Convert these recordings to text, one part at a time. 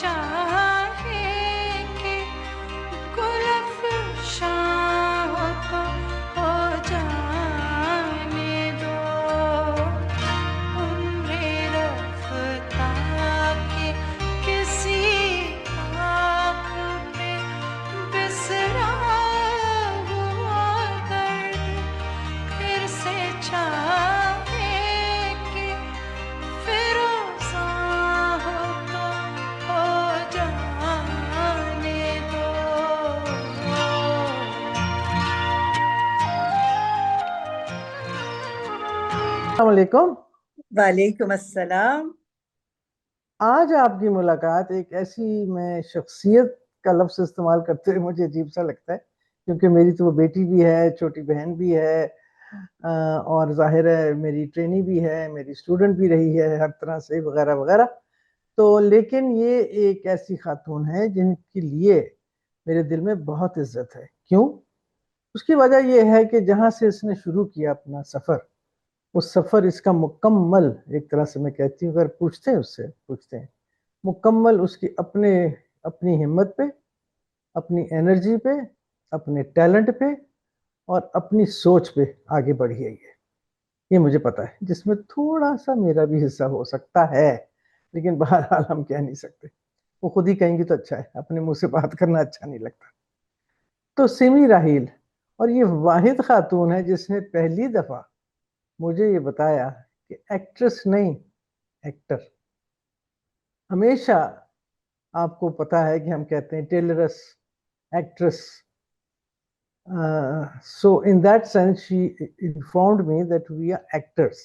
चाहे कि गुल अफ़शां हो जाने दो, उम्र रफ़्ता के किसी खाक पे बिसरा हुआ दर्द फिर से चाहे कि फिरोज़ां हो तो हो जाने दो। वालेकुम। वालेकुम अस्सलाम। आज आपकी मुलाकात एक ऐसी, मैं शख्सियत का लफ्ज़ इस्तेमाल करते हुए मुझे अजीब सा लगता है, क्योंकि मेरी तो वो बेटी भी है, छोटी बहन भी है, और ज़ाहिर है मेरी ट्रेनी भी है, मेरी स्टूडेंट भी रही है हर तरह से, वगैरह वगैरह। तो लेकिन ये एक ऐसी खातून है जिनके लिए मेरे दिल में बहुत इज्जत है। क्यों? उसकी वजह ये है कि जहाँ से इसने शुरू किया अपना सफ़र, उस सफ़र इसका मुकम्मल, एक तरह से मैं कहती हूँ, अगर पूछते हैं मुकम्मल उसकी अपनी हिम्मत पे, अपनी एनर्जी पे, अपने टैलेंट पे और अपनी सोच पे आगे बढ़ी है ये मुझे पता है, जिसमें थोड़ा सा मेरा भी हिस्सा हो सकता है, लेकिन बहरहाल हम कह नहीं सकते। वो खुद ही कहेंगी तो अच्छा है, अपने मुंह से बात करना अच्छा नहीं लगता। तो सिमी राहील, और ये वाहिद खातून है जिसने पहली दफा मुझे ये बताया कि एक्ट्रेस नहीं, एक्टर। हमेशा आपको पता है कि हम कहते हैं tailors, actress. So in that sense she informed me that we are actors.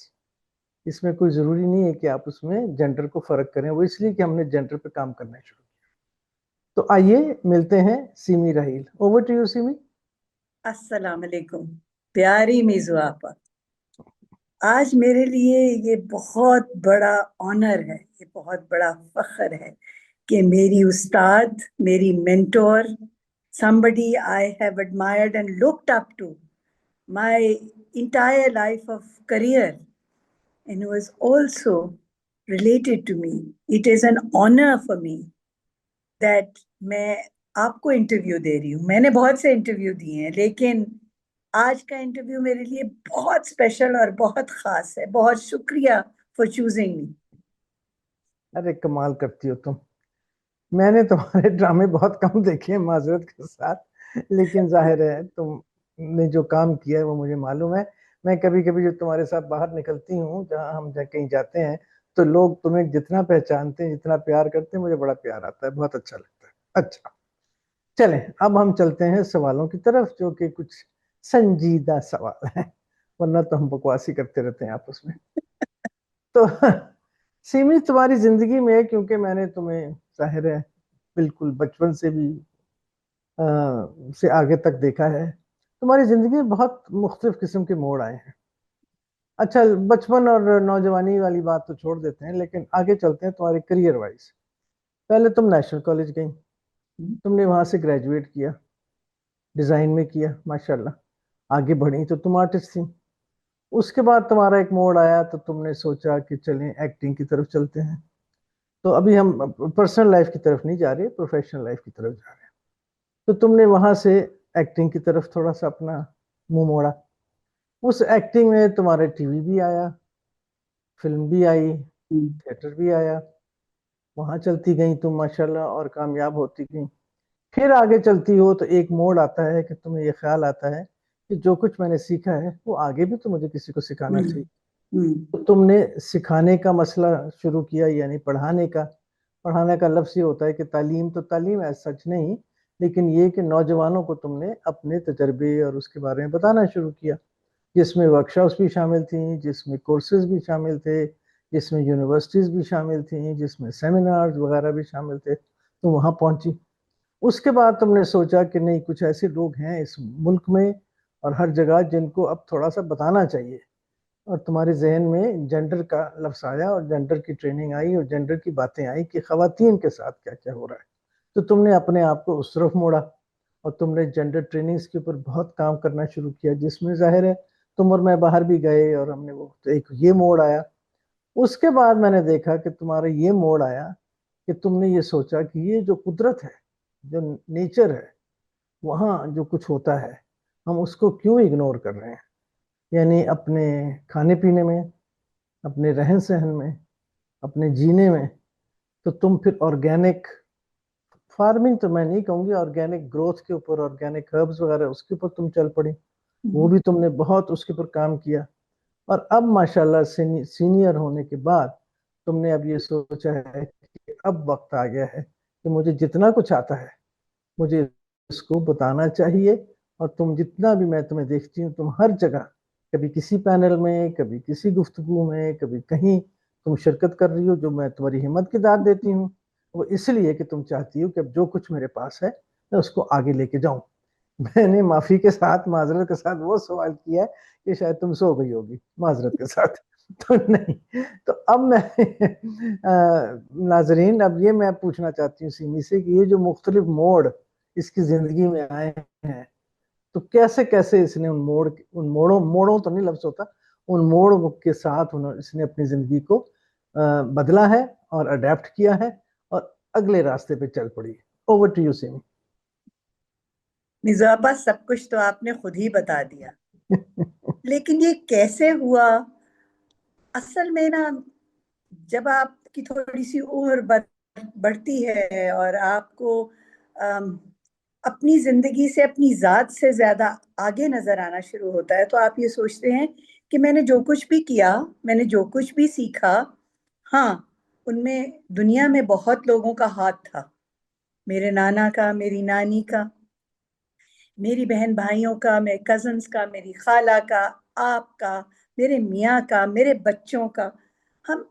इसमें कोई ज़रूरी नहीं है कि आप उसमें जेंडर को फ़र्क करें, वो इसलिए कि हमने जेंडर पे काम करना शुरू किया। तो आइए मिलते हैं Simi Raheel. Over to you Simi. अस्सलाम वालेकुम प्यारी मीज़ू आपा। आज मेरे लिए ये बहुत बड़ा ऑनर है, ये बहुत बड़ा फख्र है कि मेरी उस्ताद, मेरी mentor, somebody I have admired and looked up to my entire life of career and who is also related to me. It is an honor for me that मैं आपको इंटरव्यू दे रही हूँ। मैंने बहुत से इंटरव्यू दिए हैं, लेकिन आज का इंटरव्यू मेरे लिए बहुत स्पेशल और बहुत खास है। बहुत शुक्रिया फॉर चूजिंग मी। अरे कमाल करती हो तुम। मैंने तुम्हारे ड्रामे बहुत कम देखे हैं माजरत के साथ, लेकिन जाहिर है तुमने जो काम किया है वो मुझे मालूम है। मैं कभी कभी जो तुम्हारे साथ बाहर निकलती हूँ, जहाँ हम कहीं जाते हैं, तो लोग तुम्हें जितना पहचानते हैं, जितना प्यार करते हैं, मुझे बड़ा प्यार आता है, बहुत अच्छा लगता है। अच्छा, चलें अब हम चलते हैं सवालों की तरफ, जो कि कुछ संजीदा सवाल है, वरना तो हम बकवासी करते रहते हैं आपस में। तो सीमी, तुम्हारी जिंदगी में, क्योंकि मैंने तुम्हें जाहिर है बिल्कुल बचपन से भी से आगे तक देखा है, तुम्हारी जिंदगी में बहुत मुख्तलिफ किस्म के मोड़ आए हैं। अच्छा, बचपन और नौजवानी वाली बात तो छोड़ देते हैं, लेकिन आगे चलते हैं तुम्हारे करियर वाइज। पहले तुम नेशनल कॉलेज गई, तुमने वहां से ग्रेजुएट किया, डिजाइन में किया, माशाल्लाह आगे बढ़ी तो तुम आर्टिस्ट थी। उसके बाद तुम्हारा एक मोड़ आया, तो तुमने सोचा कि चलें एक्टिंग की तरफ चलते हैं। तो अभी हम पर्सनल लाइफ की तरफ नहीं जा रहे, प्रोफेशनल लाइफ की तरफ जा रहे हैं। तो तुमने वहां से एक्टिंग की तरफ थोड़ा सा अपना मुंह मोड़ा। उस एक्टिंग में तुम्हारे टीवी भी आया, फिल्म भी आई, थिएटर भी आया, वहां चलती गई तुम माशाल्लाह और कामयाब होती गई। फिर आगे चलती हो तो एक मोड़ आता है कि तुम्हें ये ख्याल आता है कि जो कुछ मैंने सीखा है वो आगे भी तो मुझे किसी को सिखाना चाहिए। तो तुमने सिखाने का मसला शुरू किया, यानी पढ़ाने का। पढ़ाने का लफ्ज़ ये होता है कि तालीम तो तालीम है, सच नहीं, लेकिन ये कि नौजवानों को तुमने अपने तजर्बे और उसके बारे में बताना शुरू किया, जिसमें वर्कशॉप्स भी शामिल थी, जिसमें कोर्सेज भी शामिल थे, जिसमें यूनिवर्सिटीज़ भी शामिल थी, जिसमें सेमिनार्स वगैरह भी शामिल थे। तुम वहाँ पहुँची। उसके बाद तुमने सोचा कि नहीं, कुछ ऐसे लोग हैं इस मुल्क में और हर जगह जिनको अब थोड़ा सा बताना चाहिए। और तुम्हारे जहन में जेंडर का लफ्ज़ आया और जेंडर की ट्रेनिंग आई और जेंडर की बातें आई कि ख़वातीन के साथ क्या क्या हो रहा है। तो तुमने अपने आप को उस तरफ मोड़ा और तुमने जेंडर ट्रेनिंग्स के ऊपर बहुत काम करना शुरू किया, जिसमें ज़ाहिर है तुम और मैं बाहर भी गए और हमने वो, तो एक ये मोड़ आया। उसके बाद मैंने देखा कि तुम्हारा ये मोड़ आया کہ तुमने ये सोचा कि ये जो कुदरत है, जो नेचर है, वहाँ जो कुछ होता है हम उसको क्यों इग्नोर कर रहे हैं, यानी अपने खाने पीने में, अपने रहन सहन में, अपने जीने में। तो तुम फिर ऑर्गेनिक फार्मिंग तो मैं नहीं कहूंगी, ऑर्गेनिक ग्रोथ के ऊपर, ऑर्गेनिक हर्ब्स वगैरह उसके ऊपर तुम चल पड़ी, वो भी तुमने बहुत उसके ऊपर काम किया। और अब माशाल्लाह सीनियर होने के बाद तुमने अब ये सोचा है कि अब वक्त आ गया है कि मुझे जितना कुछ आता है मुझे इसको बताना चाहिए। और तुम जितना भी, मैं तुम्हें देखती हूँ, तुम हर जगह, कभी किसी पैनल में, कभी किसी गुफ्तगू में, कभी कहीं तुम शिरकत कर रही हो, जो मैं तुम्हारी हिम्मत की दाद देती हूँ। वो इसलिए कि तुम चाहती हो कि अब जो कुछ मेरे पास है मैं उसको आगे लेके जाऊं। मैंने माफी के साथ, माजरत के साथ वो सवाल किया है कि शायद तुम सो गई होगी, माजरत के साथ। तो नहीं, तो अब मैं नाजरीन, अब ये मैं पूछना चाहती हूँ सिमी से कि ये जो मुख्तलिफ मोड़ इसकी जिंदगी में आए हैं, तो कैसे कैसे इसने उन मोड़ों मोड़ों तो नहीं लफ्ज होता, उन मोड़ के साथ उन्होंने इसने अपनी जिंदगी को बदला है और अडेप्ट किया है और अगले रास्ते पे चल पड़ी। Over to you Simi. Mirza Abbas, सब कुछ तो आपने खुद ही बता दिया, लेकिन ये कैसे हुआ? असल में ना, जब आपकी थोड़ी सी उम्र बढ़ती है और आपको अम, अपनी जिंदगी से, अपनी जात से ज्यादा आगे नजर आना शुरू होता है, तो आप ये सोचते हैं कि मैंने जो कुछ भी किया, मैंने जो कुछ भी सीखा, हाँ, उनमें दुनिया में बहुत लोगों का हाथ था। मेरे नाना का, मेरी नानी का, मेरी बहन भाइयों का, मेरे कजन्स का, मेरी खाला का, आपका, मेरे मियाँ का, मेरे बच्चों का। हम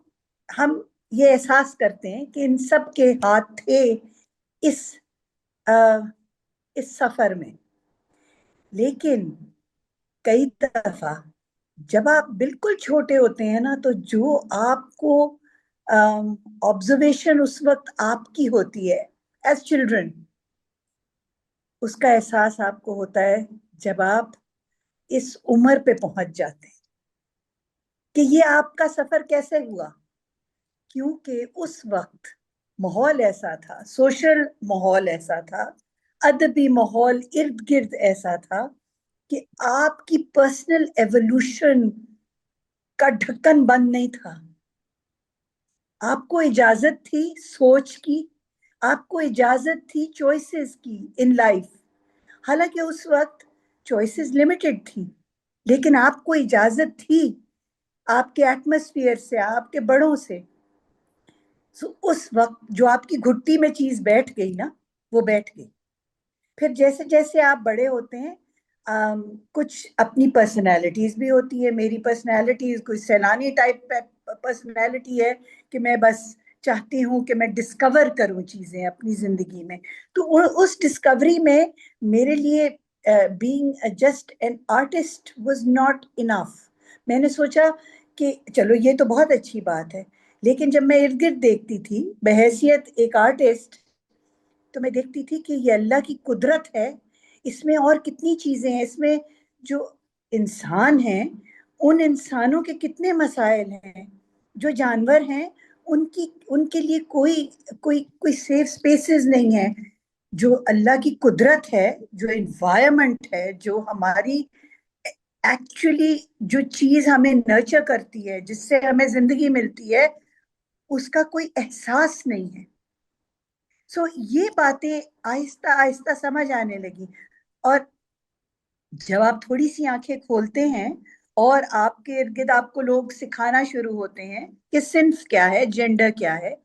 हम ये एहसास करते हैं कि इन सब के हाथ थे इस आ, इस सफर में। लेकिन कई दफा जब आप बिल्कुल छोटे होते हैं ना, तो जो आपको ऑब्जर्वेशन उस वक्त आपकी होती है एज चिल्ड्रन, उसका एहसास आपको होता है जब आप इस उम्र पे पहुंच जाते हैं कि ये आपका सफर कैसे हुआ। क्योंकि उस वक्त माहौल ऐसा था, सोशल माहौल ऐसा था, अदबी माहौल इर्द गिर्द ऐसा था कि आपकी पर्सनल एवोल्यूशन का ढक्कन बंद नहीं था। आपको इजाजत थी सोच की, आपको इजाजत थी चॉइसेस की इन लाइफ। हालांकि उस वक्त चॉइसेस लिमिटेड थी, लेकिन आपको इजाजत थी आपके एटमॉस्फेयर से, आपके बड़ों से। उस वक्त जो आपकी घुट्टी में चीज बैठ गई ना, वो बैठ गई। फिर जैसे जैसे आप बड़े होते हैं, कुछ अपनी पर्सनैलिटीज भी होती है। मेरी पर्सनैलिटी कोई सैलानी टाइप पर्सनैलिटी है कि मैं बस चाहती हूँ कि मैं डिस्कवर करूँ चीजें अपनी जिंदगी में। तो उस डिस्कवरी में मेरे लिए being just an artist was not enough. मैंने सोचा कि चलो ये तो बहुत अच्छी बात है, लेकिन जब मैं इर्द गिर्द देखती थी बहैसियत एक आर्टिस्ट, तो मैं देखती थी कि ये अल्लाह की कुदरत है, इसमें और कितनी चीजें हैं। इसमें जो इंसान हैं, उन इंसानों के कितने मसाइल हैं। जो जानवर हैं, उनकी उनके लिए कोई कोई कोई सेफ स्पेसेस नहीं है। जो अल्लाह की कुदरत है, जो इन्वायरमेंट है, जो हमारी एक्चुअली जो चीज हमें नर्चर करती है, जिससे हमें जिंदगी मिलती है, उसका कोई एहसास नहीं है। ये बातें आहिस्ता आहिस्ता समझ आने लगी। और जब आप थोड़ी सी आंखें खोलते हैं और आपके इर्द गिर्द आपको लोग सिखाना शुरू होते हैं कि सिंफ क्या है, जेंडर क्या है,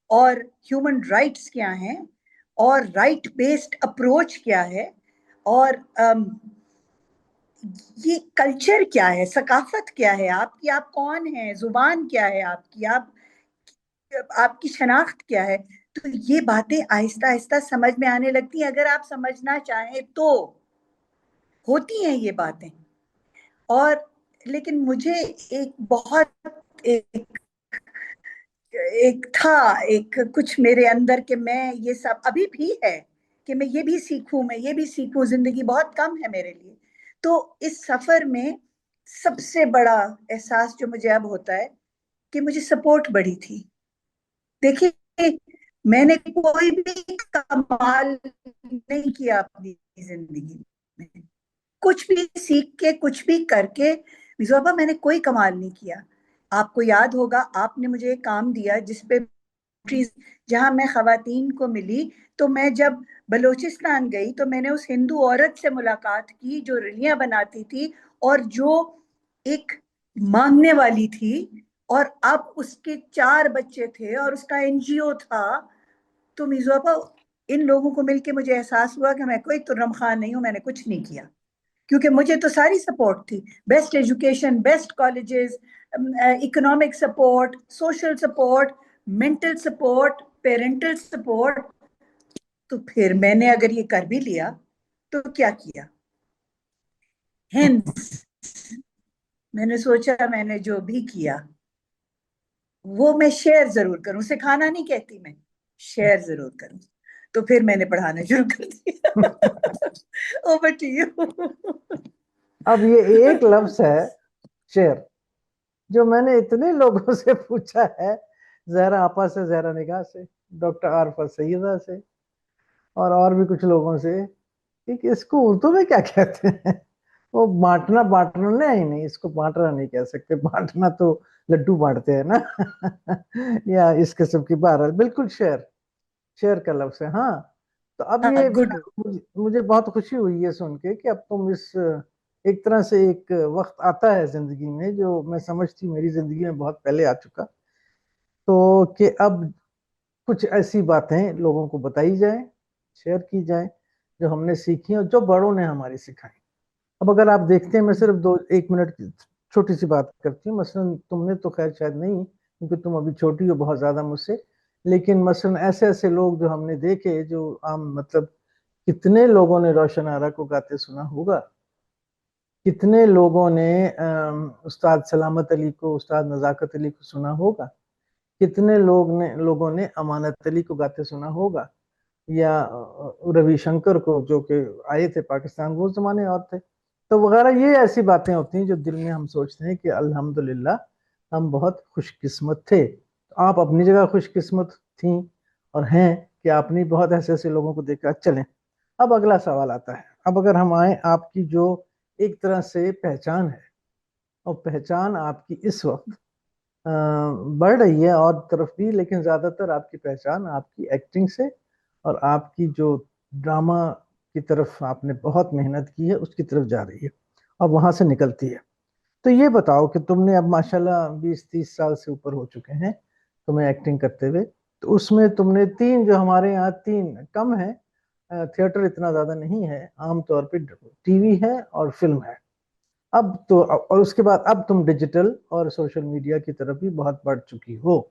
और ह्यूमन राइट्स क्या हैं, और राइट बेस्ड अप्रोच क्या है, और ये कल्चर क्या है, सकाफत क्या है आपकी, आप कौन है, जुबान क्या है आपकी, आपकी शनाख्त क्या है। तो ये बातें आहिस्ता आहिस्ता समझ में आने लगती हैं, अगर आप समझना चाहें तो होती हैं ये बातें। और लेकिन मुझे एक बहुत एक एक था, एक कुछ मेरे अंदर के, मैं ये सब अभी भी है कि मैं ये भी सीखूं, मैं ये भी सीखूं, जिंदगी बहुत कम है मेरे लिए। तो इस सफर में सबसे बड़ा एहसास जो मुझे अब होता है कि मुझे सपोर्ट बड़ी थी। देखिए, میں نے کوئی بھی کمال نہیں کیا اپنی زندگی میں. کچھ بھی سیکھ کے کچھ بھی کر کے میزو میں نے کوئی کمال نہیں کیا. آپ کو یاد ہوگا آپ نے مجھے ایک کام دیا جس پہ جہاں میں خواتین کو ملی, تو میں جب بلوچستان گئی تو میں نے اس ہندو عورت سے ملاقات کی جو رلیاں بناتی تھی اور جو ایک مانگنے والی تھی, اور اب اس کے 4 بچے تھے اور اس کا NGO تھا. تو میزو آپا ان لوگوں کو مل کے مجھے احساس ہوا کہ میں کوئی ترم خان نہیں ہوں, میں نے کچھ نہیں کیا, کیونکہ مجھے تو ساری سپورٹ تھی. Best education, best colleges, economic support, social support, mental support, parental support. تو پھر میں نے اگر یہ کر بھی لیا تو کیا کیا؟ ہینس میں نے سوچا میں نے جو بھی کیا وہ میں شیئر ضرور کروں. سکھانا نہیں کہتی میں, شیئر ضرور کروں. تو پھر میں نے پڑھانا شروع کر دیا. Over to you. اب یہ ایک لفظ ہے شیئر جو میں نے اتنے لوگوں سے پوچھا ہے, زہرا آپا سے, زہرا نگاہ سے, ڈاکٹر عارفہ سیدہ سے, اور بھی کچھ لوگوں سے, کہ اس کو اردو میں کیا کہتے ہیں. وہ بانٹنا نہیں, اس کو بانٹنا نہیں کہہ سکتے. بانٹنا تو لڈو بانٹتے ہیں نا یا اس قسم کی. بہرحال بالکل شیئر کا لفظ ہے. ہاں, تو اب یہ مجھے بہت خوشی ہوئی ہے سن کے کہ اب تم اس ایک طرح سے ایک وقت آتا ہے زندگی میں جو میں سمجھتی میری زندگی میں بہت پہلے آ چکا, تو کہ اب کچھ ایسی باتیں لوگوں کو بتائی جائیں, شیئر کی جائیں جو ہم نے سیکھی اور جو بڑوں نے ہماری سکھائی. اب اگر آپ دیکھتے ہیں, میں صرف 1 منٹ کی چھوٹی سی بات کرتی ہوں. مثلا تم نے تو خیر شاید نہیں, کیونکہ تم ابھی چھوٹی ہو بہت زیادہ مجھ سے, لیکن مثلا ایسے لوگ جو ہم نے دیکھے, جو عام مطلب کتنے لوگوں نے روشن آرا کو گاتے سنا ہوگا, کتنے لوگوں نے استاد سلامت علی کو, استاد نزاکت علی کو سنا ہوگا, کتنے لوگوں نے امانت علی کو گاتے سنا ہوگا, یا روی شنکر کو جو کہ آئے تھے پاکستان, وہ زمانے اور تھے. تو وغیرہ یہ ایسی باتیں ہوتی ہیں جو دل میں ہم سوچتے ہیں کہ الحمدللہ ہم بہت خوش قسمت تھے. آپ اپنی جگہ خوش قسمت تھیں اور ہیں کہ آپ نے بہت ایسے لوگوں کو دیکھا. چلیں اب اگلا سوال آتا ہے. اب اگر ہم آئیں, آپ کی جو ایک طرح سے پہچان ہے, اور پہچان آپ کی اس وقت بڑھ رہی ہے اور طرف بھی, لیکن زیادہ تر آپ کی پہچان آپ کی ایکٹنگ سے اور آپ کی جو ڈرامہ کی طرف آپ نے بہت محنت کی ہے اس کی طرف جا رہی ہے اور وہاں سے نکلتی ہے. تو یہ بتاؤ کہ تم نے اب ماشاءاللہ 20-30 سال سے اوپر ہو چکے ہیں تمہیں ایکٹنگ کرتے ہوئے, تو اس میں تم نے 3, جو ہمارے یہاں 3 کم ہیں, تھیٹر اتنا زیادہ نہیں ہے, عام طور پہ ٹی وی ہے اور فلم ہے. اب تو, اور اس کے بعد اب تم ڈیجیٹل اور سوشل میڈیا کی طرف بھی بہت بڑھ چکی ہو,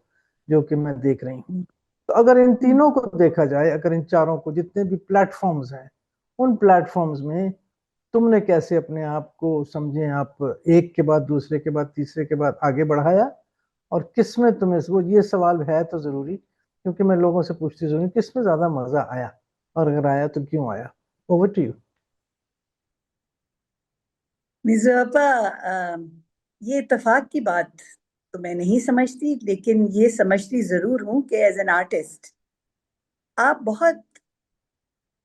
جو کہ میں دیکھ رہی ہوں. تو اگر ان تینوں کو دیکھا جائے, اگر ان چاروں کو, جتنے بھی پلیٹ فارمز ہیں, ان پلیٹ فارمز میں تم نے کیسے اپنے آپ کو سمجھیں, آپ ایک کے بعد دوسرے کے بعد تیسرے کے بعد آگے بڑھایا, اور کس میں تمہیں, یہ سوال ہے تو ضروری, کیونکہ میں لوگوں سے پوچھتی ضرور کس میں زیادہ مزہ آیا, اور اگر آیا تو کیوں آیا. Over to you. میزو آپا, یہ اتفاق کی بات تو میں نہیں سمجھتی, لیکن یہ سمجھتی ضرور ہوں کہ ایز این آرٹسٹ آپ بہت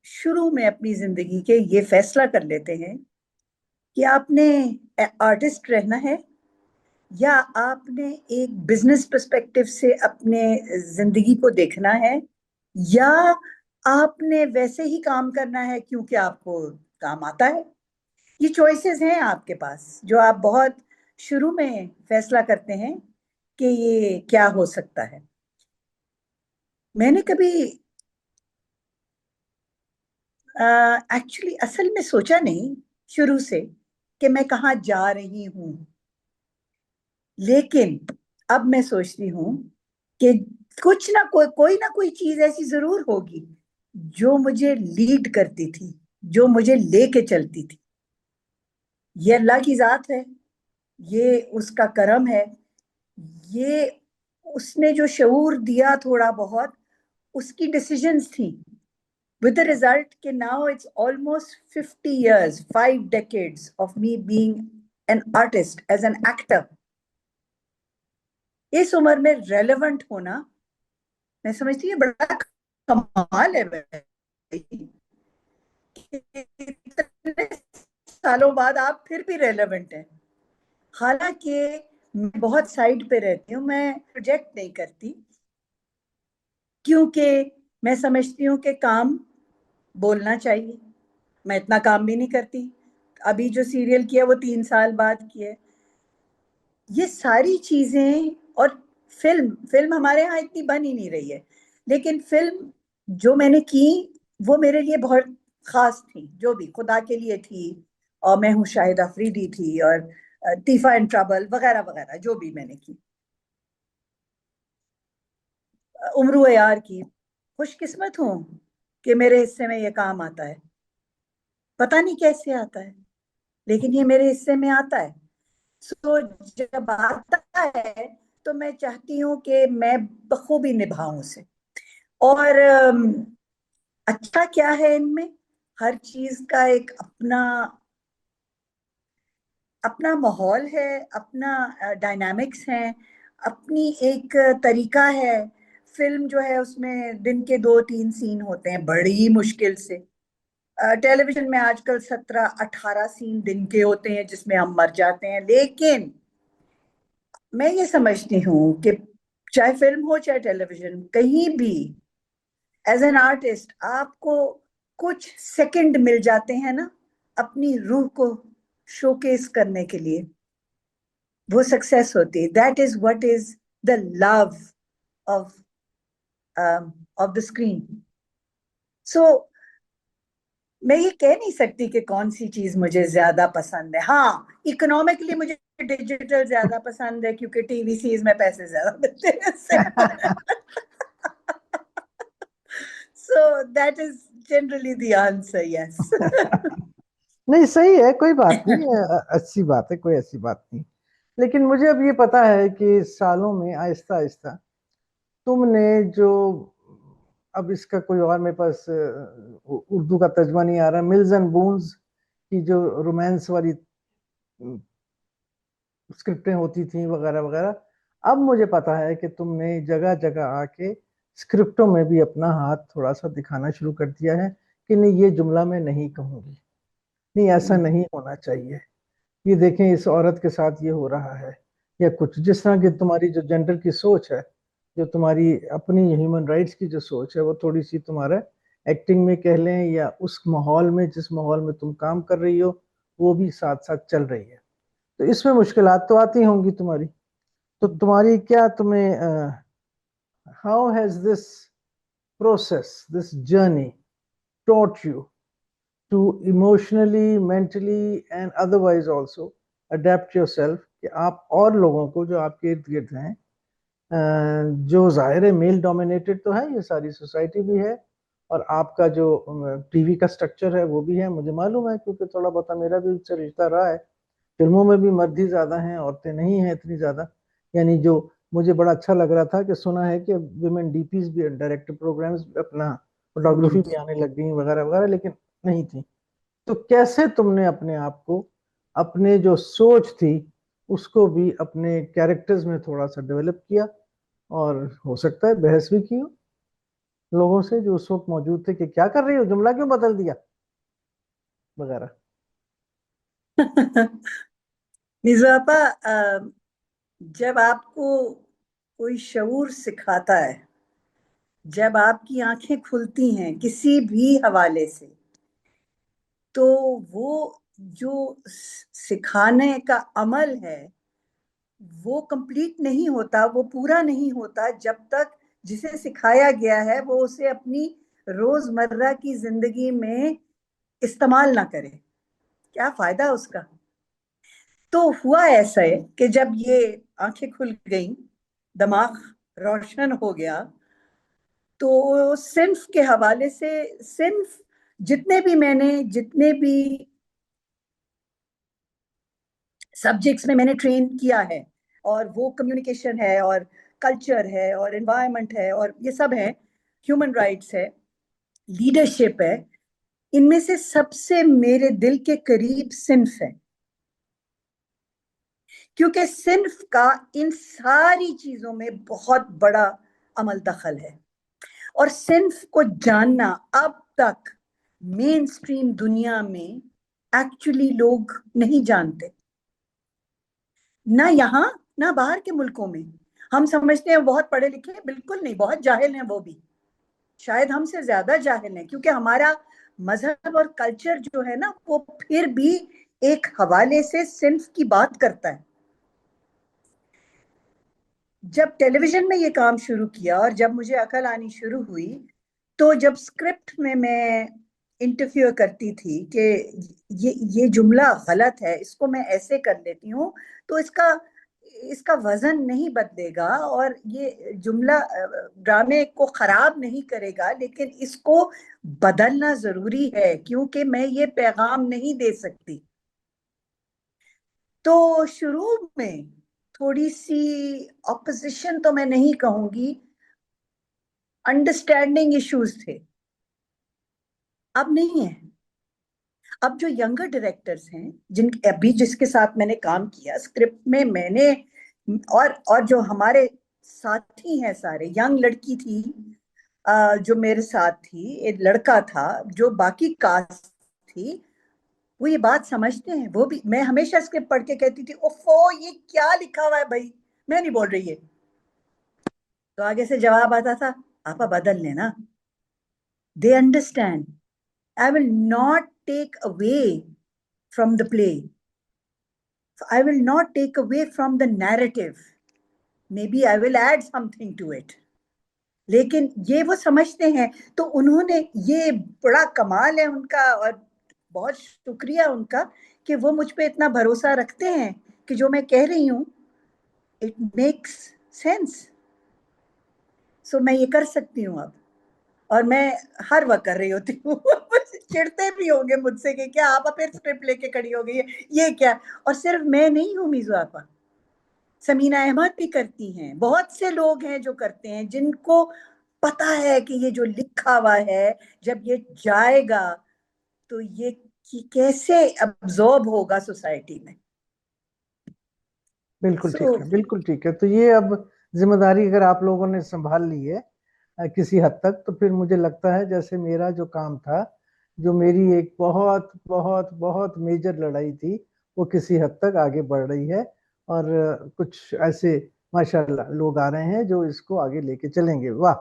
شروع میں اپنی زندگی کے یہ فیصلہ کر لیتے ہیں کہ آپ نے آرٹسٹ رہنا ہے, یا آپ نے ایک بزنس پرسپیکٹو سے اپنے زندگی کو دیکھنا ہے, یا آپ نے ویسے ہی کام کرنا ہے کیونکہ آپ کو کام آتا ہے. یہ چوائسز ہیں آپ کے پاس جو آپ بہت شروع میں فیصلہ کرتے ہیں کہ یہ کیا ہو سکتا ہے. میں نے کبھی ایکچولی اصل میں سوچا نہیں شروع سے کہ میں کہاں جا رہی ہوں, لیکن اب میں سوچتی ہوں کہ کچھ نہ کوئی نہ کوئی چیز ایسی ضرور ہوگی جو مجھے لیڈ کرتی تھی, جو مجھے لے کے چلتی تھی. یہ اللہ کی ذات ہے, یہ اس کا کرم ہے, یہ اس نے جو شعور دیا تھوڑا بہت, اس کی ڈیسیجنز تھیں, with the result کہ now it's almost 50 years, 5 decades of me being an artist as an actor. اس عمر میں ریلیونٹ ہونا मैं समझती हूँ ये बड़ा कमाल है भाई, इतने सालों बाद आप फिर भी रेलेवेंट हैं। हालांकि मैं बहुत साइड पे रहती हूँ, मैं प्रोजेक्ट नहीं करती, क्योंकि मैं समझती हूँ कि काम बोलना चाहिए। मैं इतना काम भी नहीं करती, अभी जो सीरियल किया वो 3 साल बाद किया। ये सारी चीजें, और फिल्म फिल्म हमारे यहाँ इतनी बन ही नहीं रही है, लेकिन फिल्म जो मैंने की वो मेरे लिए बहुत खास थी, जो भी खुदा के लिए थी, और मैं हूँ शाहिद अफरीदी थी, और तीफा एंड ट्रबल वगैरह वगैरह जो भी मैंने की, उम्र यार की। खुशकिस्मत हूँ कि मेरे हिस्से में ये काम आता है, पता नहीं कैसे आता है, लेकिन ये मेरे हिस्से में आता है। सो जब आता है तो मैं चाहती हूँ कि मैं बखूबी निभाऊं उसे। और अच्छा क्या है इनमें, हर चीज का एक अपना अपना माहौल है, अपना डायनामिक्स है, अपनी एक तरीका है। फिल्म जो है उसमें दिन के 2-3 सीन होते हैं बड़ी मुश्किल से। टेलीविजन में आजकल 17-18 सीन दिन के होते हैं जिसमें हम मर जाते हैं, लेकिन मैं ये समझती हूँ कि चाहे फिल्म हो चाहे टेलीविजन, कहीं भी एज एन आर्टिस्ट आपको कुछ सेकंड मिल जाते हैं ना अपनी रूह को शोकेस करने के लिए, वो सक्सेस होती है। That is what is the love of of the screen. So मैं ये कह नहीं सकती कि कौन सी चीज मुझे ज्यादा पसंद है। हाँ, इकोनॉमिकली मुझे डिजिटल ज्यादा पसंद है, क्योंकि टीवी सीरीज में पैसे ज्यादा मिलते हैं इससे। So that is generally the answer, yes. नहीं सही है, कोई बात नहीं, अच्छी बात है, कोई ऐसी बात नहीं। लेकिन मुझे अब ये पता है कि सालों में आहिस्ता आहिस्ता तुमने जो, अब इसका कोई और मेरे पास उर्दू का तर्जमा नहीं आ रहा, मिल्स एंड बून्स की जो रोमांस वाली स्क्रिप्टें होती थी वगैरह वगैरह, अब मुझे पता है कि तुमने जगह जगह आके स्क्रिप्टों में भी अपना हाथ थोड़ा सा दिखाना शुरू कर दिया है कि नहीं ये जुमला मैं नहीं कहूंगी, नहीं ऐसा नहीं होना चाहिए, ये देखें इस औरत के साथ ये हो रहा है, या कुछ जिस तरह की तुम्हारी जो जेंडर की सोच है, जो तुम्हारी अपनी ह्यूमन राइट्स की जो सोच है, वो थोड़ी सी तुम्हारा एक्टिंग में कह लें या उस माहौल में जिस माहौल में तुम काम कर रही हो वो भी साथ साथ चल रही है। तो इसमें मुश्किलात तो आती होंगी तुम्हारी, तो तुम्हारी क्या, तुम्हें how has this process, this journey taught you to emotionally, mentally and otherwise also adapt yourself, कि आप और लोगों को जो आपके इर्द गिर्द हैं, जो जाहिर है मेल डोमिनेटेड तो है ये सारी सोसाइटी भी है, और आपका जो टीवी का स्ट्रक्चर है वो भी है, मुझे मालूम है क्योंकि थोड़ा बहुत मेरा भी उससे रिश्ता रहा है। फिल्मों में भी मर्द ही ज्यादा हैं, औरतें नहीं हैं इतनी ज्यादा। यानी जो मुझे बड़ा अच्छा लग रहा था कि सुना है कि विमेन डीपीज भी, डायरेक्टर प्रोग्राम्स अपना फोटोग्राफी भी आने लग गई वगैरह वगैरह, लेकिन नहीं थी। तो कैसे तुमने अपने आप को, अपने जो सोच थी उसको भी अपने कैरेक्टर्स में थोड़ा सा डेवलप किया, और हो सकता है बहस भी की हो लोगों से जो उस वक्त मौजूद थे कि क्या कर रही हो, जुमला क्यों बदल दिया वगैरह। निज़ापा, जब आपको कोई शऊर सिखाता है, जब आपकी आंखें खुलती हैं किसी भी हवाले से, तो वो जो सिखाने का अमल है वो कंप्लीट नहीं होता, वो पूरा नहीं होता जब तक जिसे सिखाया गया है वो उसे अपनी रोजमर्रा की जिंदगी में इस्तेमाल ना करे। क्या फायदा उसका। तो हुआ ऐसा है कि जब ये आंखें खुल गई, दिमाग रोशन हो गया, तो सिन्फ के हवाले से, सिन्फ जितने भी सब्जेक्ट्स में मैंने ट्रेन किया है, और वो कम्युनिकेशन है और कल्चर है और एनवायरनमेंट है और ये सब है, ह्यूमन राइट्स है, लीडरशिप है, इनमें से सबसे मेरे दिल के करीब सिन्फ है, क्योंकि सिन्फ का इन सारी चीजों में बहुत बड़ा अमल दखल है। اور صنف کو جاننا اب تک مین سٹریم دنیا میں ایکچولی لوگ نہیں جانتے، نہ یہاں نہ باہر کے ملکوں میں. ہم سمجھتے ہیں بہت پڑھے لکھے ہیں، بالکل نہیں، بہت جاہل ہیں وہ بھی، شاید ہم سے زیادہ جاہل ہیں، کیونکہ ہمارا مذہب اور کلچر جو ہے نا وہ پھر بھی ایک حوالے سے صنف کی بات کرتا ہے. جب ٹیلی ویژن میں یہ کام شروع کیا اور جب مجھے عقل آنی شروع ہوئی، تو جب اسکرپٹ میں انٹرفیئر کرتی تھی کہ یہ جملہ غلط ہے، اس کو میں ایسے کر لیتی ہوں تو اس کا وزن نہیں بدلے گا اور یہ جملہ ڈرامے کو خراب نہیں کرے گا، لیکن اس کو بدلنا ضروری ہے کیونکہ میں یہ پیغام نہیں دے سکتی. تو شروع میں تھوڑی سی اپوزیشن تو میں نہیں کہوں گی، انڈرسٹینڈنگ ایشوز تھے. اب نہیں ہے. اب جو ینگر ڈائریکٹرز ہیں جس کے ساتھ میں نے کام کیا اسکرپٹ میں نے اور جو ہمارے ساتھی ہیں سارے، ینگ لڑکی تھی جو میرے ساتھ تھی، ایک لڑکا تھا، جو باقی کاسٹ تھی، وہ یہ بات سمجھتے ہیں. وہ بھی، میں ہمیشہ اسکرپٹ پڑھ کے کہتی تھی اوفو یہ کیا لکھا ہوا ہے بھائی، میں نہیں بول رہی ہے، تو آگے سے جواب آتا تھا آپا بدل لینا. They understand. I will not take away from the play. I will not take away from the narrative. Maybe I will add something to it. لیکن یہ وہ سمجھتے ہیں، تو انہوں نے، یہ بڑا کمال ہے ان کا اور بہت شکریہ ان کا کہ وہ مجھ پہ اتنا بھروسہ رکھتے ہیں کہ جو میں کہہ رہی ہوں it makes sense. سو میں یہ کر سکتی ہوں اب، اور میں ہر وقت کر رہی ہوتی ہوں. چڑھتے بھی ہوں گے مجھ سے کہ کیا آپا پھر اسکرپٹ لے کے کھڑی ہو گئی ہے، یہ کیا. اور صرف میں نہیں ہوں میزو آپا، سمینہ احمد بھی کرتی ہیں، بہت سے لوگ ہیں جو کرتے ہیں، جن کو پتا ہے کہ یہ جو لکھا ہوا ہے جب یہ جائے گا تو یہ کیسے ابزورب ہوگا سوسائٹی میں. بالکل ٹھیک ہے، بالکل ٹھیک ہے. تو یہ اب ذمہ داری اگر آپ لوگوں نے سنبھال لی ہے کسی حد تک، تو پھر مجھے لگتا ہے جیسے میرا جو کام تھا، جو میری ایک بہت بہت بہت میجر لڑائی تھی، وہ کسی حد تک آگے بڑھ رہی ہے، اور کچھ ایسے ماشاءاللہ لوگ آ رہے ہیں جو اس کو آگے لے کے چلیں گے. واہ.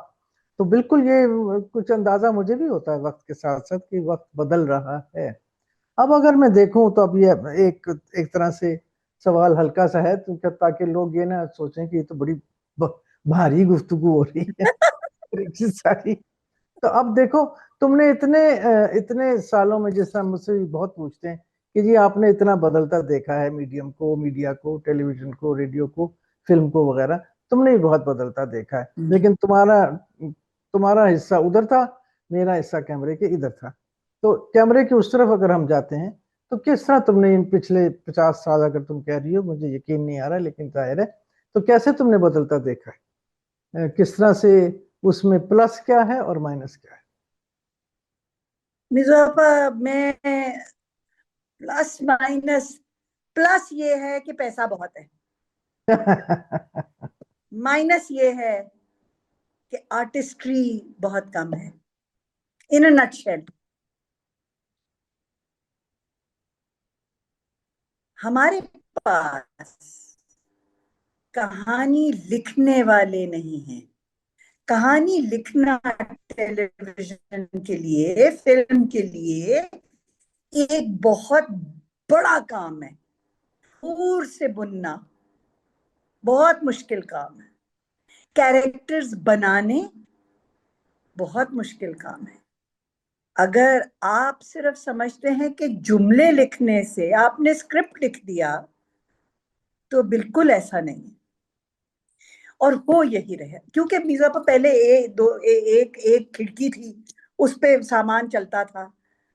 تو بالکل یہ کچھ اندازہ مجھے بھی ہوتا ہے وقت کے ساتھ ساتھ کہ وقت بدل رہا ہے. اب اگر میں دیکھوں تو اب یہ ایک طرح سے سوال ہلکا سا ہے، تاکہ لوگ یہ نہ سوچیں کہ یہ تو بڑی بھاری گفتگو ہو رہی ہے ساری. تو اب دیکھو، تم نے اتنے سالوں میں، جس طرح مجھ سے بہت پوچھتے ہیں کہ جی آپ نے اتنا بدلتا دیکھا ہے میڈیم کو، میڈیا کو، ٹیلی ویژن کو، ریڈیو کو، فلم کو وغیرہ، تم نے بھی بہت بدلتا دیکھا ہے، لیکن تمہارا حصہ ادھر تھا، میرا حصہ کیمرے کے ادھر تھا. تو کیمرے کے اس طرف اگر ہم جاتے ہیں تو کس طرح تم نے ان پچھلے 50 سال، اگر تم کہہ رہی ہو، مجھے یقین نہیں آ رہا لیکن ظاہر ہے، تو کیسے تم نے بدلتا دیکھا ہے؟ کس طرح سے اس میں پلس کیا ہے اور مائنس کیا ہے؟ میزو آپا، میں پلس مائنس، پلس یہ ہے کہ پیسہ بہت ہے، مائنس یہ ہے کہ آرٹسٹری بہت کم ہے. ان اے نٹ شیل، ہمارے پاس کہانی لکھنے والے نہیں ہیں. کہانی لکھنا ٹیلی ویژن کے لیے، فلم کے لیے ایک بہت بڑا کام ہے. دور سے بننا بہت مشکل کام ہے. کیریکٹرز بنانے بہت مشکل کام ہے. اگر آپ صرف سمجھتے ہیں کہ جملے لکھنے سے آپ نے اسکرپٹ لکھ دیا، تو بالکل ایسا نہیں ہے. اور وہ یہی رہے، کیونکہ میزا پہ پہلے ایک کھڑکی تھی، اس پہ سامان چلتا تھا،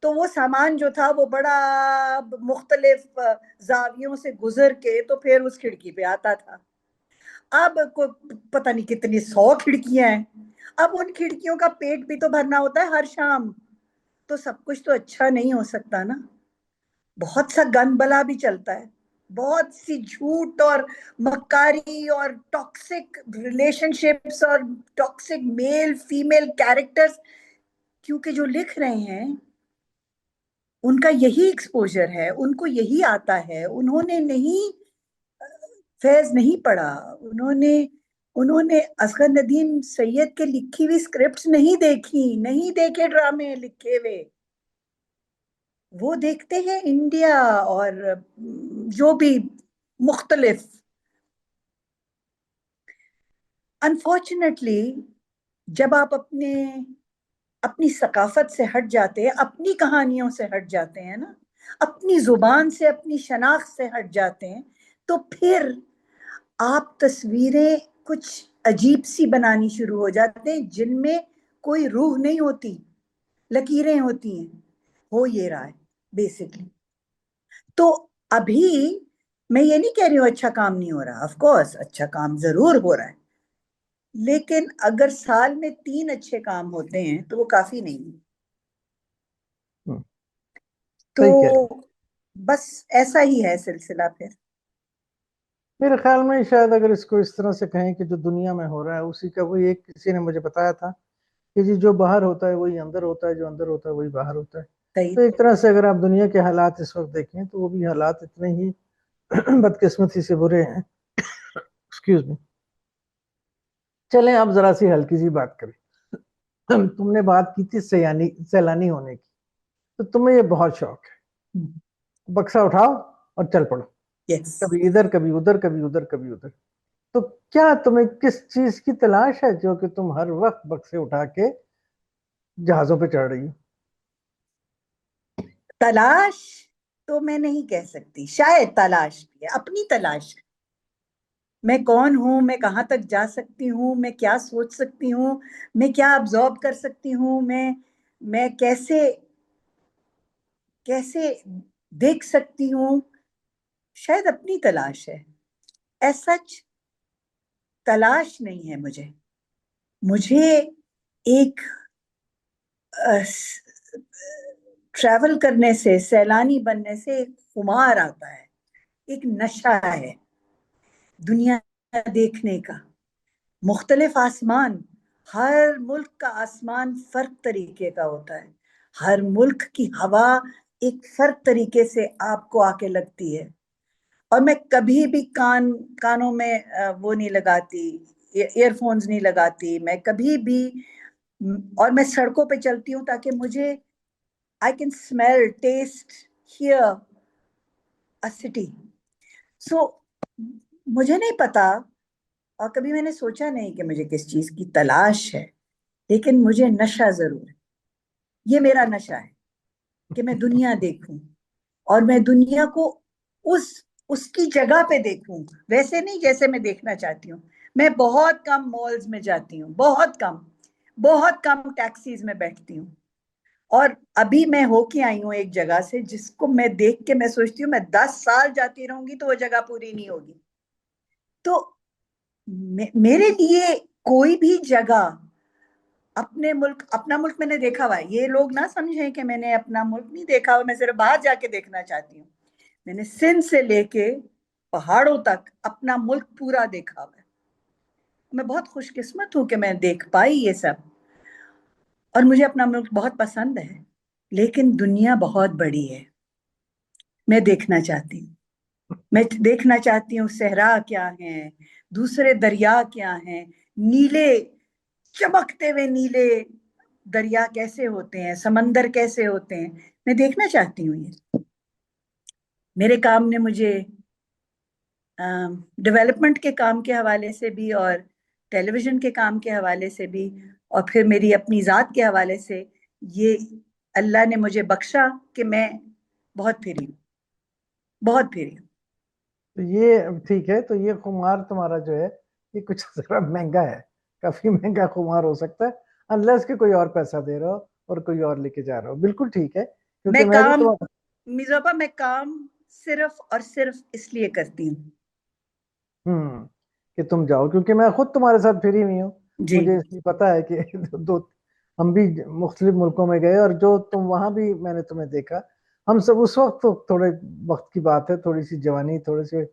تو وہ سامان جو تھا وہ بڑا مختلف زاویوں سے گزر کے تو پھر اس کھڑکی پہ آتا تھا. اب پتہ نہیں کتنی 100 کھڑکیاں ہیں. اب ان کھڑکیوں کا پیٹ بھی تو بھرنا ہوتا ہے ہر شام، تو سب کچھ تو اچھا نہیں ہو سکتا نا، بہت سا گند بلا بھی چلتا ہے. بہت سی جھوٹ اور مکاری اور ٹاکسک ریلیشن شپس اور ٹاکسک میل فیمیل کیریکٹرز، کیونکہ جو لکھ رہے ہیں ان کا یہی ایکسپوجر ہے، ان کو یہی آتا ہے، انہوں نے نہیں فیض نہیں پڑھا، انہوں نے اصغر ندیم سید کے لکھی ہوئی اسکرپٹس نہیں دیکھی، نہیں دیکھے ڈرامے لکھے ہوئے، وہ دیکھتے ہیں انڈیا اور جو بھی مختلف. انفارچونیٹلی جب آپ اپنی ثقافت سے ہٹ جاتے ہیں، اپنی کہانیوں سے ہٹ جاتے ہیں نا، اپنی زبان سے اپنی شناخت سے ہٹ جاتے ہیں، تو پھر آپ تصویریں کچھ عجیب سی بنانی شروع ہو جاتے ہیں جن میں کوئی روح نہیں ہوتی، لکیریں ہوتی ہیں. ہو یہ رہا ہے بیسکلی. تو ابھی میں یہ نہیں کہہ رہی ہوں اچھا کام نہیں ہو رہا، آف کورس اچھا کام ضرور ہو رہا ہے، لیکن اگر سال میں 3 اچھے کام ہوتے ہیں تو وہ کافی نہیں. تو صحیح کہہ رہے ہیں. بس ایسا ہی ہے سلسلہ. پھر میرے خیال میں شاید اگر اس کو اس طرح سے کہیں کہ جو دنیا میں ہو رہا ہے اسی کا وہی ایک کسی نے مجھے بتایا تھا کہ جی جو باہر ہوتا ہے وہی اندر ہوتا ہے، جو اندر ہوتا ہے وہی باہر ہوتا ہے. صحیح. تو ایک طرح سے اگر آپ دنیا کے حالات اس وقت دیکھیں تو وہ بھی حالات اتنے ہی بدقسمتی سے برے ہیں. Excuse me. چلیں اب ذرا سی ہلکی سی بات کریں. تم نے بات کی تھی سیلانی ہونے کی، تو تمہیں یہ بہت شوق ہے، بکسا اٹھاؤ اور چل پڑو، یس. کبھی ادھر کبھی ادھر کبھی ادھر کبھی ادھر. تو کیا تمہیں کس چیز کی تلاش ہے جو کہ تم ہر وقت بکسے اٹھا کے جہازوں پہ چڑھ رہی ہو؟ تلاش تو میں نہیں کہہ سکتی، شاید تلاش بھی ہے، اپنی تلاش. میں کون ہوں، میں کہاں تک جا سکتی ہوں، میں کیا سوچ سکتی ہوں، میں کیا ابزارب کر سکتی ہوں، میں کیسے دیکھ سکتی ہوں، شاید اپنی تلاش ہے. ایز سچ تلاش نہیں ہے مجھے ایک ٹریول کرنے سے، سیلانی بننے سے ایک خمار آتا ہے، ایک نشہ ہے دنیا دیکھنے کا. مختلف آسمان، ہر ملک کا آسمان فرق طریقے کا ہوتا ہے، ہر ملک کی ہوا ایک فرق طریقے سے آپ کو آ کے لگتی ہے. اور میں کبھی بھی کانوں میں وہ نہیں لگاتی، ایئر فونز نہیں لگاتی، میں کبھی بھی. اور میں سڑکوں پہ چلتی ہوں تاکہ مجھے I can smell, taste, hear a city. So مجھے نہیں پتا اور کبھی میں نے سوچا نہیں کہ مجھے کس چیز کی تلاش ہے، لیکن مجھے نشہ ضرور ہے. یہ میرا نشہ ہے کہ میں دنیا دیکھوں اور میں دنیا کو اس کی جگہ پہ دیکھوں، ویسے نہیں جیسے میں دیکھنا چاہتی ہوں. میں بہت کم مالز میں جاتی ہوں، بہت کم ٹیکسیز میں بیٹھتی ہوں. اور ابھی میں ہو کے آئی ہوں ایک جگہ سے جس کو میں دیکھ کے میں سوچتی ہوں میں 10 سال جاتی رہوں گی تو وہ جگہ پوری نہیں ہوگی. تو میرے لیے کوئی بھی جگہ، اپنا ملک میں نے دیکھا ہوا ہے. یہ لوگ نہ سمجھیں کہ میں نے اپنا ملک نہیں دیکھا ہوا، میں صرف باہر جا کے دیکھنا چاہتی ہوں. میں نے سندھ سے لے کے پہاڑوں تک اپنا ملک پورا دیکھا ہوا ہے. میں بہت خوش قسمت ہوں کہ میں دیکھ پائی یہ سب، اور مجھے اپنا ملک بہت پسند ہے. لیکن دنیا بہت بڑی ہے، میں دیکھنا چاہتی ہوں. میں دیکھنا چاہتی ہوں صحرا کیا ہیں، دوسرے دریا کیا ہیں، نیلے چمکتے ہوئے نیلے دریا کیسے ہوتے ہیں، سمندر کیسے ہوتے ہیں. میں دیکھنا چاہتی ہوں. یہ میرے کام نے مجھے ڈیولپمنٹ کے کام کے حوالے سے بھی اور ٹیلی ویژن کے کام کے حوالے سے بھی اور پھر میری اپنی ذات کے حوالے سے یہ اللہ نے مجھے بخشا کہ میں بہت پھری ہوں. تو یہ ٹھیک ہے، تو یہ خمار تمہارا جو ہے یہ کچھ ذرا مہنگا ہے، کافی مہنگا خمار ہو سکتا ہے، انلیس کہ کوئی اور پیسہ دے رہا ہو اور کوئی اور لے کے جا رہا ہو. بالکل ٹھیک ہے، کیونکہ میں بھی میزوبا میں کام صرف اور صرف اس لیے کرتی ہوں کہ تم جاؤ، کیونکہ میں خود تمہارے ساتھ پھری ہوئی ہوں. جی. مجھے اس لیے پتا ہے کہ ہم بھی مختلف ملکوں میں گئے، اور جو تم وہاں بھی میں نے تمہیں دیکھا हम सब उस वक्त, तो थोड़े वक्त की बात है, थोड़ी सी जवानी, थोड़े से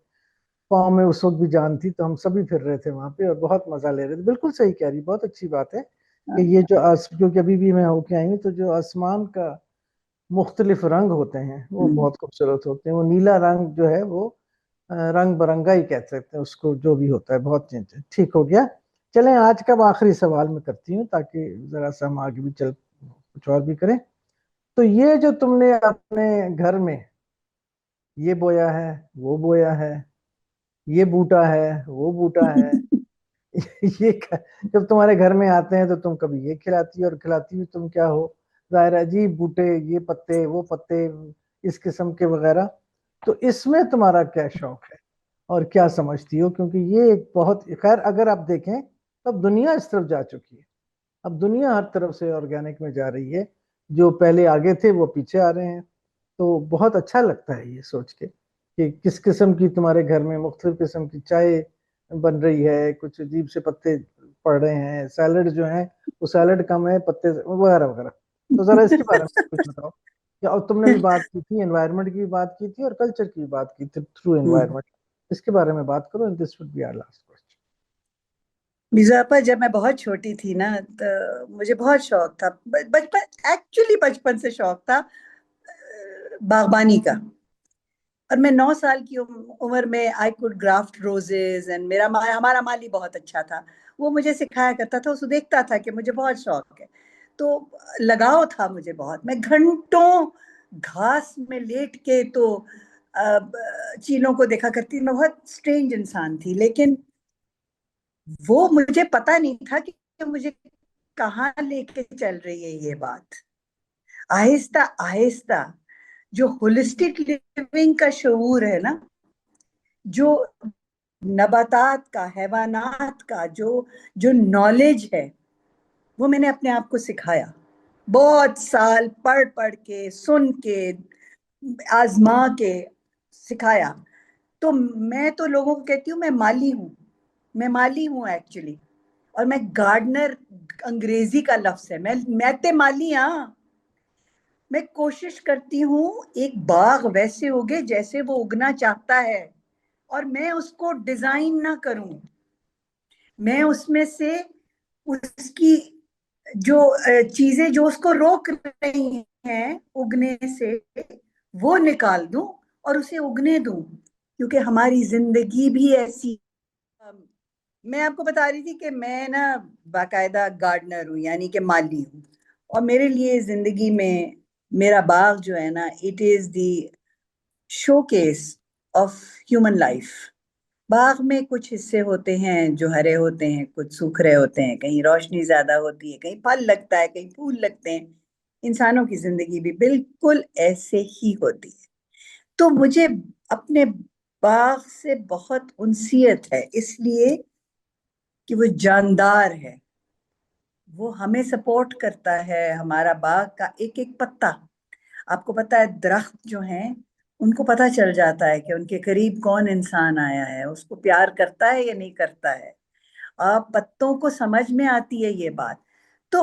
पाँव में उस वक्त भी जान थी, तो हम सभी फिर रहे थे वहां पे और बहुत मजा ले रहे थे। बिल्कुल सही कह रही, बहुत अच्छी बात है कि ये जो क्योंकि अभी भी मैं होके आई हूँ, तो जो आसमान का मुख्तलिफ रंग होते हैं वो बहुत खूबसूरत होते हैं। वो नीला रंग जो है वो रंग बिरंगा ही कह सकते हैं उसको, जो भी होता है बहुत ठीक हो गया। चलें, आज का आखिरी सवाल मैं करती हूँ, ताकि जरा सा हम आगे भी चल कुछ और भी करें। तो ये जो तुमने अपने घर में ये बोया है, वो बोया है, ये बूटा है, वो बूटा है, जब तुम्हारे घर में आते हैं तो तुम कभी ये खिलाती और खिलाती भी तुम क्या हो, जाहिर है जी, बूटे, ये पत्ते, वो पत्ते, इस किस्म के वगैरह। तो इसमें तुम्हारा क्या शौक है और क्या समझती हो? क्योंकि ये एक बहुत, खैर अगर आप देखें तो अब दुनिया इस तरफ जा चुकी है। अब दुनिया हर तरफ से ऑर्गेनिक में जा रही है। जो पहले आगे थे वो पीछे आ रहे हैं। तो बहुत अच्छा लगता है ये सोच के कि किस किस्म की तुम्हारे घर में मुख्तलिफ किस्म की चाय बन रही है, कुछ अजीब से पत्ते पड़ रहे हैं, सैलड जो है वो सैलड कम है, पत्ते वगैरह वगैरह। तो जरा इसके बारे में कुछ बताओ। या और तुमने भी बात की थी, एनवायरनमेंट की भी बात की थी और कल्चर की भी बात की थी, थ्रू एनवायरनमेंट। इसके बारे में बात करो, this would be our last question. मिर्जापा, जब मैं बहुत छोटी थी ना, तो मुझे बहुत शौक था, बचपन, एक्चुअली बचपन से शौक था बागबानी का। और मैं 9 साल की उम्र में I could graft roses, and हमारा माली बहुत अच्छा था। वो मुझे सिखाया करता था, उसको देखता था कि मुझे बहुत शौक है, तो लगाव था मुझे बहुत। मैं घंटों घास में लेट के तो चीलों को देखा करती। मैं बहुत स्ट्रेंज इंसान थी, लेकिन वो मुझे पता नहीं था कि मुझे कहाँ लेके चल रही है ये बात। आहिस्ता आहिस्ता जो होलिस्टिक लिविंग का शऊर है ना, जो नबातात का, हैवानात का जो जो नॉलेज है, वो मैंने अपने आप को सिखाया। बहुत साल पढ़ पढ़ के, सुन के, आजमा के सिखाया। तो मैं तो लोगों को कहती हूँ मैं माली हूँ। मैं माली हूँ एक्चुअली। और मैं गार्डनर अंग्रेजी का लफ्ज है। मैं ते माली, हाँ। मैं कोशिश करती हूँ एक बाग वैसे उगे जैसे वो उगना चाहता है, और मैं उसको डिजाइन ना करूं। मैं उसमें से उसकी जो चीजें जो उसको रोक रही हैं उगने से, वो निकाल दूं और उसे उगने दूं। क्योंकि हमारी जिंदगी भी ऐसी। मैं आपको बता रही थी कि मैं ना बाकायदा गार्डनर हूँ, यानी कि माली हूँ। और मेरे लिए जिंदगी में मेरा बाग जो है ना, it is the showcase of human life. बाग में कुछ हिस्से होते हैं जो हरे होते हैं, कुछ सूख रहे होते हैं, कहीं रोशनी ज्यादा होती है, कहीं फल लगता है, कहीं फूल लगते हैं। इंसानों की जिंदगी भी बिल्कुल ऐसे ही होती है। तो मुझे अपने बाग से बहुत उनसियत है, इसलिए कि वो जानदार है। वो हमें सपोर्ट करता है, हमारा बाग का एक एक पत्ता। आपको पता है, दरख्त जो हैं उनको पता चल जाता है कि उनके करीब कौन इंसान आया है, उसको प्यार करता है या नहीं करता है। आप पत्तों को समझ में आती है ये बात। तो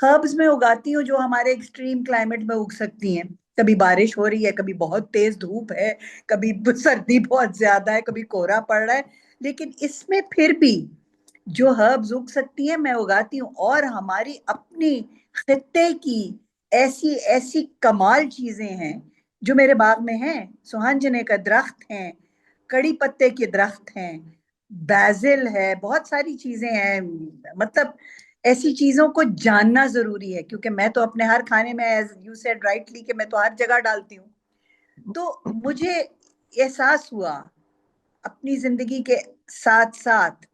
हर्ब्स में उगाती हूँ जो हमारे एक्सट्रीम क्लाइमेट में उग सकती हैं। कभी बारिश हो रही है, कभी बहुत तेज धूप है, कभी सर्दी बहुत ज्यादा है, कभी कोहरा पड़ रहा है। लेकिन इसमें फिर भी जो हर्ब्स उग सकती है मैं उगाती हूँ। और हमारी अपनी खित्ते की ऐसी ऐसी कमाल चीजें हैं जो मेरे बाग में हैं। सुहांजने का दरख्त है, कड़ी पत्ते के दरख्त हैं, बैजिल है, बहुत सारी चीजें हैं। मतलब ऐसी चीजों को जानना जरूरी है, क्योंकि मैं तो अपने हर खाने में, एज यू सेड राइटली, कि मैं तो हर जगह डालती हूँ। तो मुझे एहसास हुआ अपनी जिंदगी के साथ साथ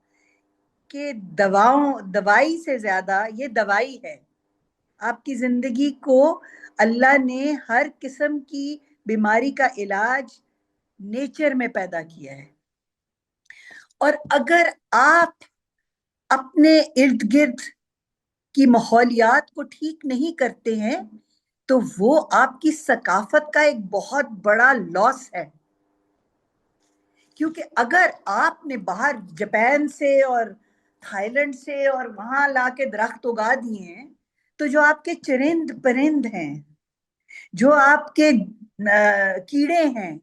कि दवाई से ज्यादा ये दवाई है। आपकी जिंदगी को अल्लाह ने हर किस्म की बीमारी का इलाज नेचर में पैदा किया है। और अगर आप अपने इर्द गिर्द की माहौलियात को ठीक नहीं करते हैं, तो वो आपकी सकाफत का एक बहुत बड़ा लॉस है। क्योंकि अगर आपने बाहर जापान से और थाईलैंड से और वहां लाके दरख्त उगा दिए हैं, तो जो आपके चरिंद परिंद हैं, जो आपके कीड़े हैं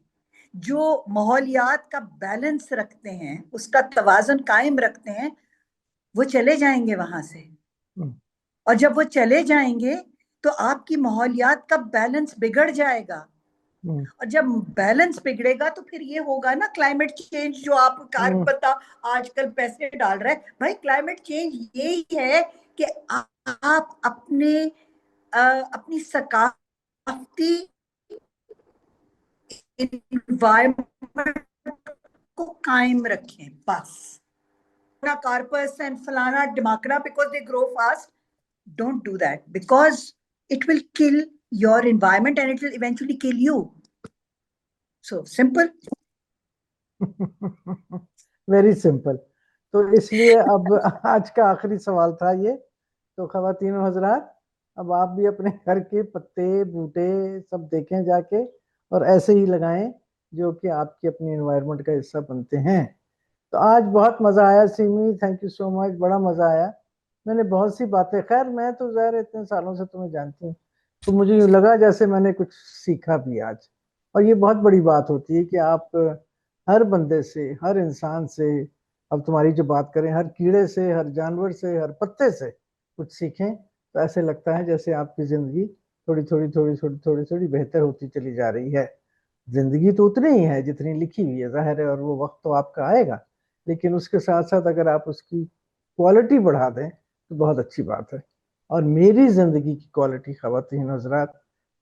जो माहौलियात का बैलेंस रखते हैं, उसका तवाज़ुन कायम रखते हैं, वो चले जाएंगे वहां से। और जब वो चले जाएंगे तो आपकी माहौलियात का बैलेंस बिगड़ जाएगा। और जब बैलेंस बिगड़ेगा तो फिर ये होगा ना क्लाइमेट चेंज, जो आप पता आजकल पैसे डाल रहे हैं। भाई क्लाइमेट चेंज यही है कि आप अपनी सकाफती एनवायरनमेंट को कायम रखें बस। Carpus and falana dimacra because they grow fast. Don't do that, because it will kill your environment and it will eventually kill you. So simple. Very simple. तो इसलिए अब आज का आखिरी सवाल था ये। तो ख़वातीन और हज़रात, अब आप भी अपने घर के पत्ते बूटे सब देखें जाके, और ऐसे ही लगाएं जो कि आपकी अपनी एनवायरनमेंट का हिस्सा बनते हैं। तो आज बहुत मज़ा आया Simi, thank you so much, बड़ा मज़ा आया। मैंने बहुत सी बातें, खैर मैं तो ज़ाहिर इतने सालों से तुम्हें जानती हूँ, तो मुझे यूँ लगा जैसे मैंने कुछ सीखा भी आज। और ये बहुत बड़ी बात होती है कि आप हर बंदे से, हर इंसान से, अब तुम्हारी जो बात करें, हर कीड़े से, हर जानवर से, हर पत्ते से कुछ सीखें, तो ऐसे लगता है जैसे आपकी ज़िंदगी थोड़ी थोड़ी थोड़ी थोड़ी थोड़ी थोड़ी बेहतर होती चली जा रही है। ज़िंदगी तो उतनी ही है जितनी लिखी हुई है, ज़ाहिर है, और वो वक्त तो आपका आएगा, लेकिन उसके साथ साथ अगर आप उसकी क्वालिटी बढ़ा दें तो बहुत अच्छी बात है। और मेरी ज़िंदगी की क्वालिटी ख़वातीन हज़रात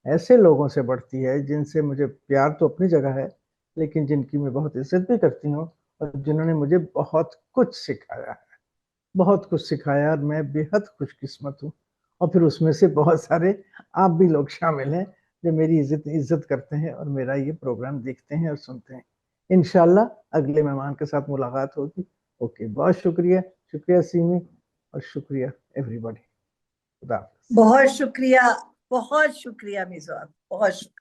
ऐसे लोगों से बढ़ती है जिनसे मुझे प्यार तो अपनी जगह है, लेकिन जिनकी मैं बहुत इज्जत भी करती हूँ, और जिन्होंने मुझे बहुत कुछ सिखाया है, बहुत कुछ सिखाया, और मैं बेहद खुशकिस्मत हूँ। और फिर उसमें से बहुत सारे आप भी लोग शामिल हैं जो मेरी इज्जत करते हैं और मेरा ये प्रोग्राम देखते हैं और सुनते हैं। इंशाल्लाह अगले मेहमान के साथ मुलाकात होगी। ओके, बहुत शुक्रिया, शुक्रिया सीमी, और शुक्रिया एवरीबॉडी। खुदा हाफिज़। बहुत शुक्रिया मिज़ो, बहुत शुक्रिया।